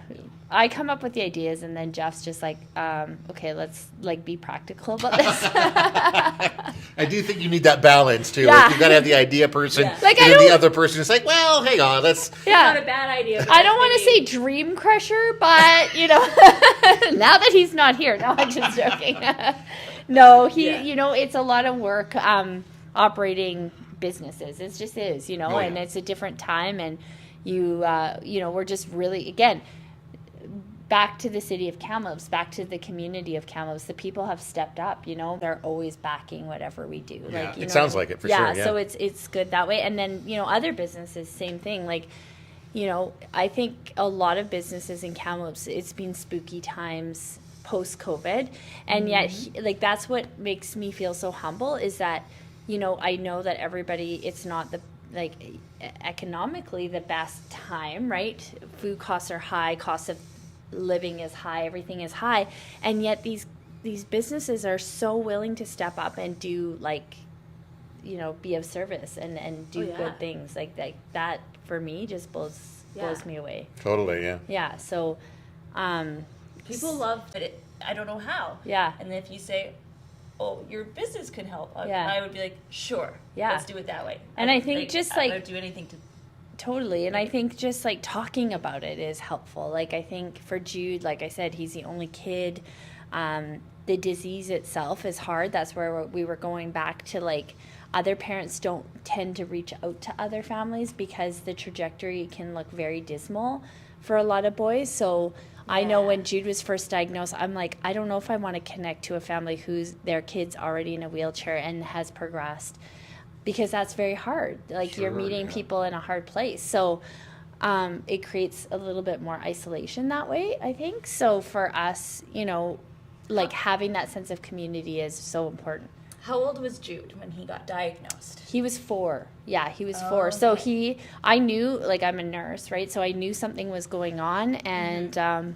I come up with the ideas, and then Jeff's just like, okay, let's like be practical about this. I do think you need that balance, too. Yeah. Like, you've got to have the idea person, Yeah. Like, and I then the don't- other person is like, well, hang on, let's... not Yeah, a bad idea. but I don't want to say maybe- dream crusher, but now that he's not here, no, I'm just joking. No, Yeah. it's a lot of work operating businesses. It just is, Oh, yeah. and it's a different time, and we're just really again. back to the city of Kamloops, back to the community of Kamloops, the people have stepped up, you know, they're always backing whatever we do. Yeah, Like, you it know, sounds like it for sure. Yeah, so it's good that way. And then, you know, other businesses, same thing. Like, you know, I think a lot of businesses in Kamloops, it's been spooky times post-COVID. And yet, like, that's what makes me feel so humble is that, you know, I know that everybody, it's not the, like, economically the best time, right? Food costs are high, cost of living is high, everything is high. And yet these businesses are so willing to step up and do, like, you know, be of service and do good things. Like that for me just blows me away. totally. Yeah. Yeah. So, People love it. I don't know how. Yeah. And if you say, "Oh, your business can help," Yeah. I would be like, "Sure, Yeah. let's do it that way." And I think just, like- I would do anything to. totally. And I think just like talking about it is helpful. Like, I think for Jude, like I said, he's the only kid. The disease itself is hard. That's where we were going back to, like, other parents don't tend to reach out to other families because the trajectory can look very dismal for a lot of boys. So I know when Jude was first diagnosed, I'm like, I don't know if I want to connect to a family whose their kid's already in a wheelchair and has progressed, because that's very hard. Like, you're meeting people in a hard place. So it creates a little bit more isolation that way, I think. So for us, you know, like, having that sense of community is so important. How old was Jude when he got diagnosed? He was 4. Yeah, he was 4. So I knew, like, I'm a nurse, right? So I knew something was going on. And,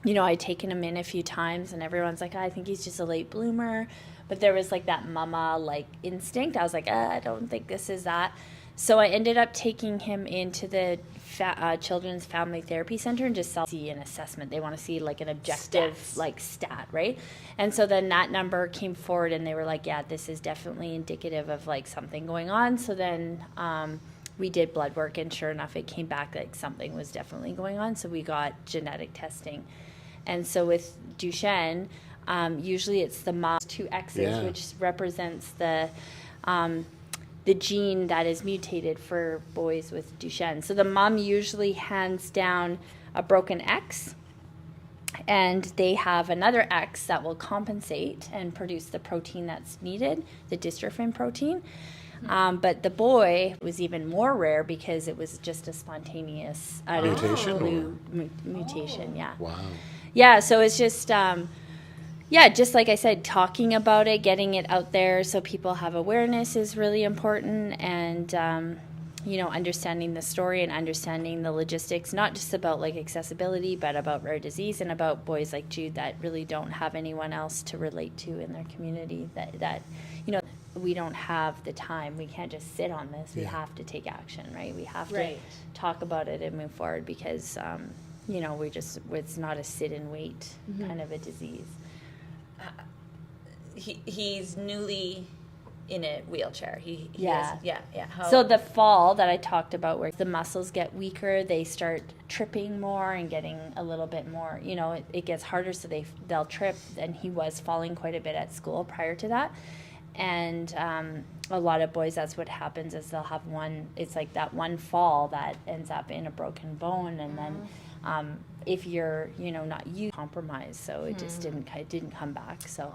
you know, I'd taken him in a few times and everyone's like, I think he's just a late bloomer. But there was, like, that mama, like, instinct. I was like, I don't think this is that. So I ended up taking him into the Children's Family Therapy Center and just see an assessment. They want to see, like, an objective stat, right? And so then that number came forward and they were like, yeah, this is definitely indicative of, like, something going on. So then we did blood work, and sure enough, it came back like something was definitely going on. So we got genetic testing. And so with Duchenne, usually it's the mom's 2 X's, which represents the gene that is mutated for boys with Duchenne. So the mom usually hands down a broken X, and they have another X that will compensate and produce the protein that's needed, the dystrophin protein. But the boy was even more rare because it was just a spontaneous mutation. Yeah. Wow. Yeah. So it's just, just like I said, talking about it, getting it out there so people have awareness is really important. And, you know, understanding the story and understanding the logistics, not just about, like, accessibility, but about rare disease and about boys like Jude that really don't have anyone else to relate to in their community, that you know, we don't have the time. We can't just sit on this. We have to take action, right? We have to talk about it and move forward because, you know, it's not a sit and wait kind of a disease. He's newly in a wheelchair. So the fall that I talked about, where the muscles get weaker, they start tripping more and getting a little bit more, you know, it gets harder, so they'll trip. And he was falling quite a bit at school prior to that. And a lot of boys, that's what happens, is they'll have it's like that one fall that ends up in a broken bone, and then if you're, you know, not compromised, so it just didn't come back. So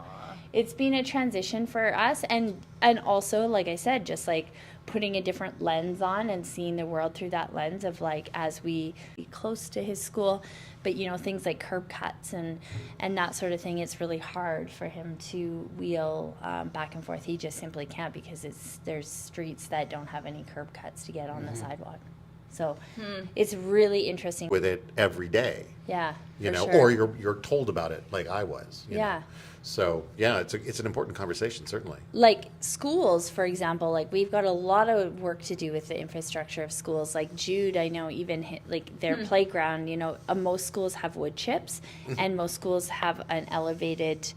it's been a transition for us, and also, like I said, just like putting a different lens on and seeing the world through that lens of, like, as we be close to his school, but, you know, things like curb cuts and that sort of thing, it's really hard for him to wheel back and forth. He just simply can't, because there's streets that don't have any curb cuts to get on the sidewalk. So it's really interesting. With it every day. Yeah. You know, sure. or you're told about it like I was. You know? So yeah, it's an important conversation, certainly. Like schools, for example, like we've got a lot of work to do with the infrastructure of schools. Like Jude, I know even like their playground, you know, most schools have wood chips and most schools have an elevated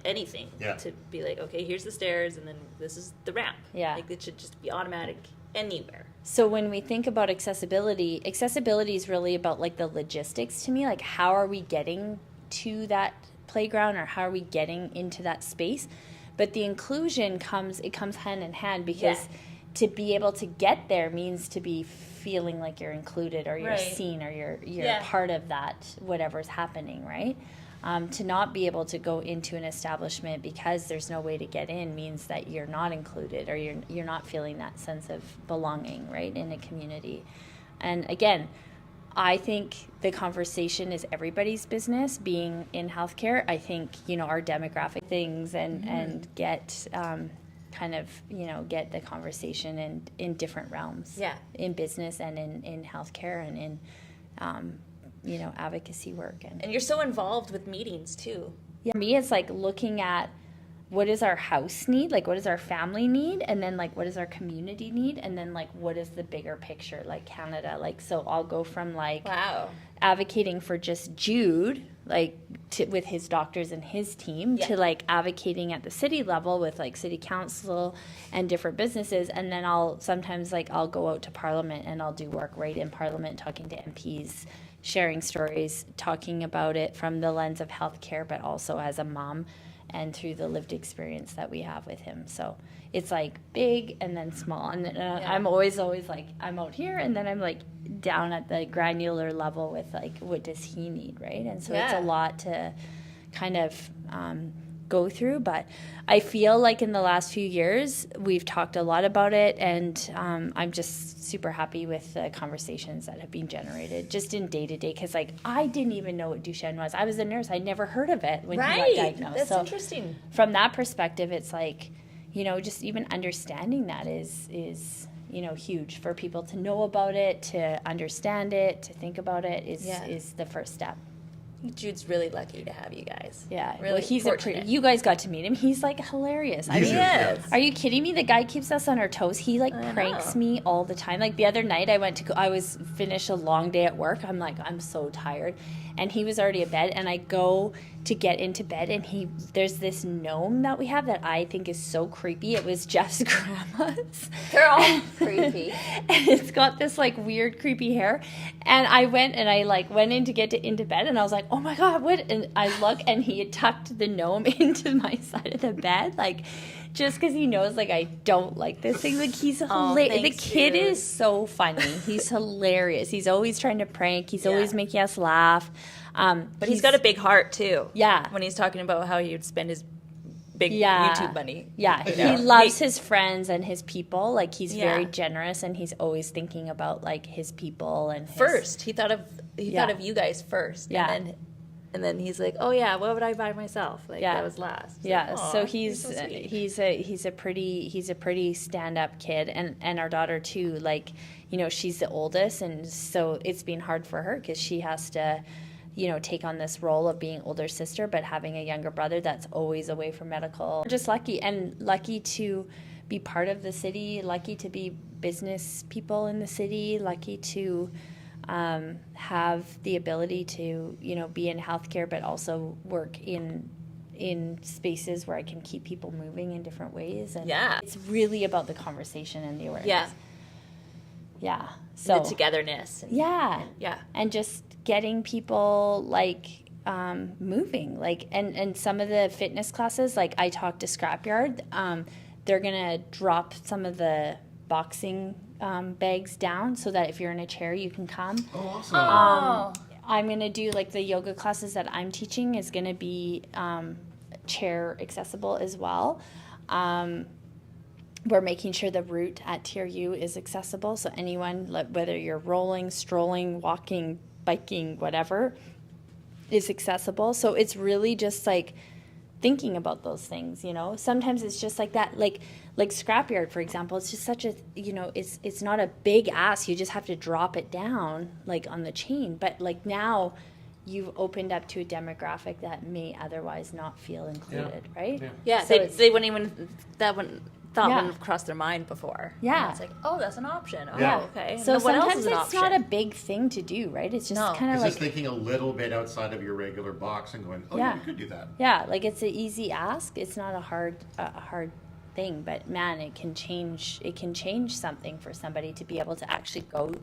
anything to be like, okay, here's the stairs and then this is the ramp. Yeah. Like it should just be automatic anywhere. So when we think about accessibility is really about, like, the logistics to me, like how are we getting to that playground or how are we getting into that space? But the inclusion comes hand in hand, because to be able to get there means to be feeling like you're included or you're Right. seen or you're Yeah. part of that, whatever's happening, right? To not be able to go into an establishment because there's no way to get in means that you're not included or you're not feeling that sense of belonging, right, in a community. And again, I think the conversation is everybody's business being in healthcare. I think, our demographic things and get kind of, get the conversation in different realms. Yeah. In business and in healthcare and in, advocacy work. And you're so involved with meetings too. Yeah, for me, it's like looking at what does our house need, like what does our family need, and then like what does our community need, and then like what is the bigger picture, like Canada. Like, so I'll go from like Wow. advocating for just Jude, like with his doctors and his team, Yeah. to like advocating at the city level with like city council and different businesses, and then I'll sometimes I'll go out to Parliament and I'll do work right in Parliament, talking to MPs, sharing stories, talking about it from the lens of healthcare, but also as a mom and through the lived experience that we have with him. So it's like big and then small. And I'm always like, I'm out here and then I'm like down at the granular level with like, what does he need, right? And so it's a lot to kind of go through. But I feel like in the last few years, we've talked a lot about it, and I'm just super happy with the conversations that have been generated just in day-to-day, because like I didn't even know what Duchenne was. I was a nurse. I'd never heard of it when he got diagnosed. That's so interesting. from that perspective, it's like, just even understanding that is huge for people to know about it, to understand it, to think about it is the first step. Jude's really lucky to have you guys. Yeah, Really well, he's fortunate. you guys got to meet him. He's like hilarious. I He mean, is, yeah. are you kidding me? The guy keeps us on our toes. He like pranks me all the time. Like the other night, I was finished a long day at work. I'm like, I'm so tired, and he was already in bed. And I go to get into bed, and there's this gnome that we have that I think is so creepy. It was Jeff's grandma's. They're all creepy. And it's got this like weird creepy hair, and I went in to get into bed, and I was like, oh my god, what? And I look, and he had tucked the gnome into my side of the bed, like just because he knows like I don't like this thing. Like he's hilarious. The kid dude. is so funny. He's hilarious. He's always trying to prank. He's always making us laugh. But he's got a big heart too. Yeah. When he's talking about how he'd spend his big Yeah. YouTube money. Yeah, he loves his friends and his people. Like he's very generous, and he's always thinking about like his people and his, First, he thought of you guys first. Yeah. And then he's like, oh yeah, what would I buy myself? Like that was last. It's Yeah, like, "Aw, so you're so sweet." he's a pretty stand up kid, and our daughter too. Like, she's the oldest, and so it's been hard for her because she has to, take on this role of being older sister, but having a younger brother that's always away from medical. We're just lucky to be part of the city, lucky to be business people in the city, lucky to have the ability to be in healthcare, but also work in spaces where I can keep people moving in different ways. And it's really about the conversation and the awareness. Yeah. So the togetherness. And just getting people like moving, like and some of the fitness classes, like I talked to Scrapyard, they're gonna drop some of the boxing bags down so that if you're in a chair you can come. Oh, awesome. I'm gonna do like the yoga classes that I'm teaching is gonna be chair accessible as well. We're making sure the route at TRU is accessible, so anyone, whether you're rolling, strolling, walking, biking, whatever, is accessible. So it's really just like thinking about those things, Sometimes it's just like that, like Scrapyard, for example. It's just such a, it's not a big ask. You just have to drop it down like on the chain. But like now, you've opened up to a demographic that may otherwise not feel included, right? Yeah, So they wouldn't even wouldn't have crossed their mind before. Yeah. And it's like, oh, that's an option. Oh, Yeah. okay. So And what else sometimes is an it's option? not a big thing to do, right? It's just kind of It's like just thinking a little bit outside of your regular box and going, oh, Yeah. you could do that. yeah, like it's an easy ask. It's not a hard thing, but man, it can change something for somebody to be able to actually go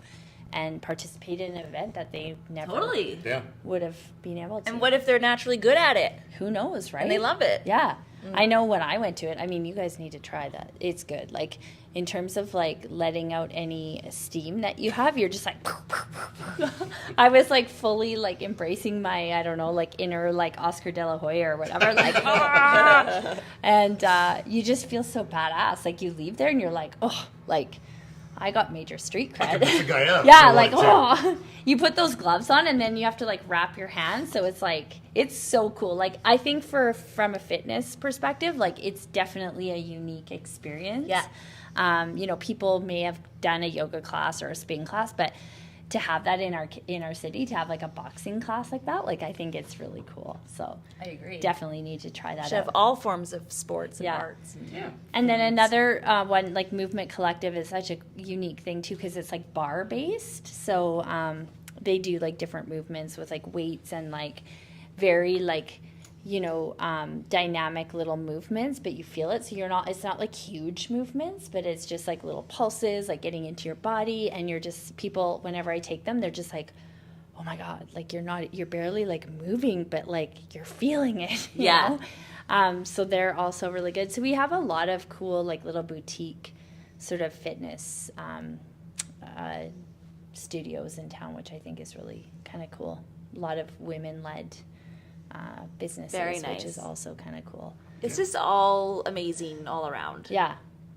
and participate in an event that they never Totally. Yeah. would have been able to. And what if they're naturally good at it Who knows, right? and they love it? Yeah. I know when I went to it, I mean, you guys need to try that. It's good. Like, in terms of, like, letting out any steam that you have, you're just like, I was, like, fully, like, embracing my, I don't know, like, inner, like, Oscar De La Hoya or whatever, like, and you just feel so badass. Like, you leave there and you're like, oh, like, I got major street cred. The guy up. Yeah, like, oh, you put those gloves on and then you have to, like, wrap your hands. So it's like, it's so cool. Like, I think from a fitness perspective, like, it's definitely a unique experience. Yeah. You know, people may have done a yoga class or a spin class, but to have that in our city, to have like a boxing class like that, like, I think it's really cool. So I agree. definitely need to try that Should out. have all forms of sports and Yeah. arts. And then another one, like Movement Collective, is such a unique thing too, because it's like bar based. So they do like different movements with like weights and like very like, you know, dynamic little movements, but you feel it. So it's not like huge movements, but it's just like little pulses, like getting into your body. And people, whenever I take them, they're just like, oh my God, like you're barely like moving, but like you're feeling it. You know? So they're also really good. So we have a lot of cool, like little boutique sort of fitness studios in town, which I think is really kind of cool. A lot of women-led businesses, Very nice. which is also kind of cool. It's just all amazing all around. Yeah,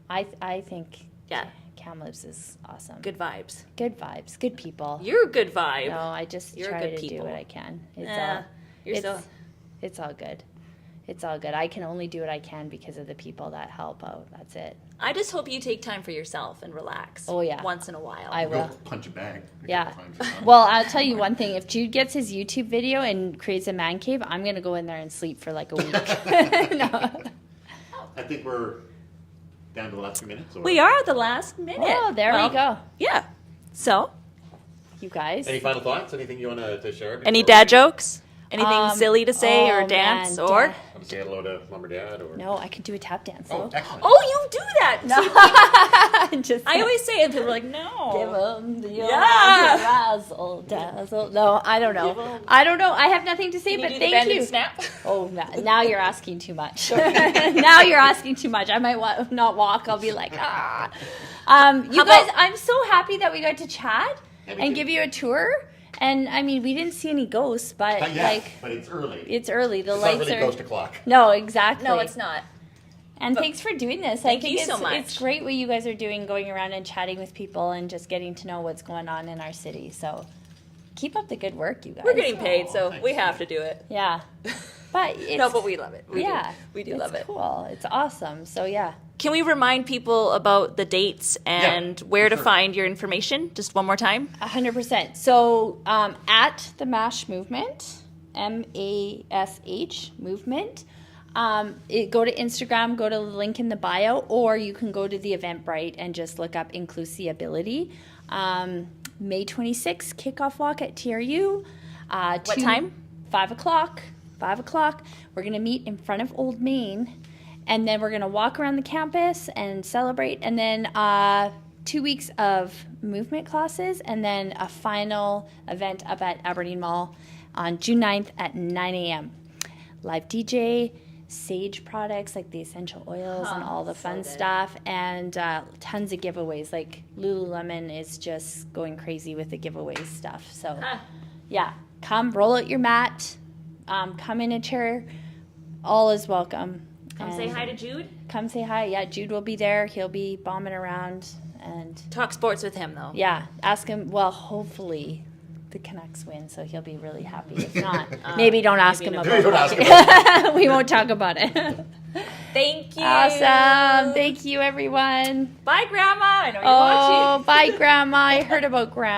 I think Yeah. Kamloops is awesome. Good vibes. Good vibes, good people. You're a good vibe. No, I just You're a try good to do people. what I can. It's Yeah. all, You're it's, so it's all good. It's all good. I can only do what I can because of the people that help out. That's it. I just hope you take time for yourself and relax. Oh, yeah. Once in a while. I Go will. punch a bag. Yeah. Find yourself. Well, I'll tell you one thing. If Jude gets his YouTube video and creates a man cave, I'm going to go in there and sleep for like a week. No. I think we're down to the last few minutes. Or... We are at the last minute. Oh, there Well, we go. Yeah. So, You guys. Any final thoughts? Anything you want to share? any before dad we- jokes? Anything silly to say oh, or dance man, or? Dad. Want to say hello to Mom or Dad? Or... No, I could do a tap dance. Oh, though. excellent. Oh, you do that. No. Just I always say it and people are like, give no. them the Yeah. razzle dazzle. No, I don't know. I don't know. I have nothing to say, Can you but do the thank bend you. and snap? Oh, now you're asking too much. Now you're asking too much. I might not walk. I'll be like, ah. You guys, I'm so happy that we got to chat Yeah, me and too. give you a tour. And I mean, we didn't see any ghosts, but Not yet, like, but it's early. it's early. The It's lights not really are. ghost o'clock. No, exactly. No, it's not. And thanks for doing this. Thank I think you so much. It's great what you guys are doing, going around and chatting with people and just getting to know what's going on in our city. So keep up the good work, you guys. We're getting paid, so thanks. we have to do it. Yeah. But it's, No, but we love it. We yeah, do. We do it's love it. cool. It's awesome. So yeah. Can we remind people about the dates and where to sure. find your information? Just one more time. 100%. So at the MASH movement, MASH movement, go to Instagram, go to the link in the bio, or you can go to the Eventbrite and just look up InclusiABILity. May 26th, kickoff walk at TRU. What time? 5 o'clock. 5 o'clock. We're going to meet in front of Old Main, and then we're going to walk around the campus and celebrate, and then 2 weeks of movement classes, and then a final event up at Aberdeen Mall on June 9th at 9 a.m. Live DJ, Sage products like the essential oils and all the fun stuff, and tons of giveaways. Like Lululemon is just going crazy with the giveaways stuff. So yeah, come roll out your mat, come in a chair, all is welcome. Come say hi to Jude. Come say hi. Yeah, Jude will be there. He'll be bombing around, and Talk sports with him, though. yeah, ask him. Well, hopefully the Canucks win, so he'll be really happy. If not, maybe don't ask him maybe about Don't ask it. We won't talk about it. Thank you. Awesome. Thank you, everyone. Bye, Grandma. I know you're Oh, watching. bye, Grandma. I heard about Grandma.